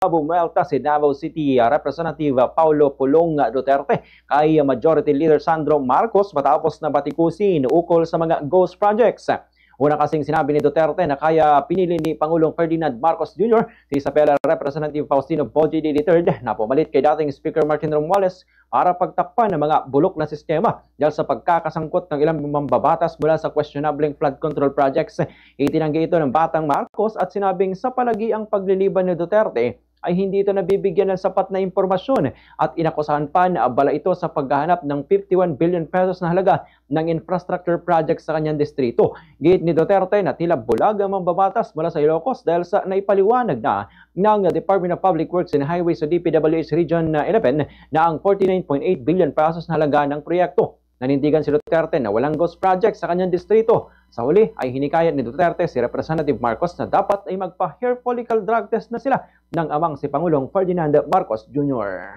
bumelta si Davao City Representative Paulo Pulong Duterte kay Majority Leader Sandro Marcos matapos na batikusin ukol sa mga ghost projects. Una kasing sinabi ni Duterte na kaya pinili ni Pangulong Ferdinand Marcos Jr. si Isabela Representative Faustino Bogie III na pumalit kay dating Speaker Martin Romualdez para pagtakpan ng mga bulok na sistema dahil sa pagkakasangkot ng ilang mambabatas mula sa questionable flood control projects. Itinanggi ito ng Batang Marcos at sinabing sa palagi ang pagliliban ni Duterte ay hindi ito nabibigyan ng sapat na impormasyon at inakusahan pa na abala ito sa paghahanap ng 51 billion pesos na halaga ng infrastructure project sa kanyang distrito. Giit ni Duterte na tila bulag ang mambabatas mula sa Ilocos dahil sa naipaliwanag na ng Department of Public Works and Highways sa DPWH Region 11 na ang 49.8 billion pesos na halaga ng proyekto. Nanindigan si Duterte na walang ghost project sa kanyang distrito. Sa huli ay hinikayat ni Duterte si Representative Marcos na dapat ay magpa-hair follicle drug test na sila ng amang si Pangulong Ferdinand Marcos Jr.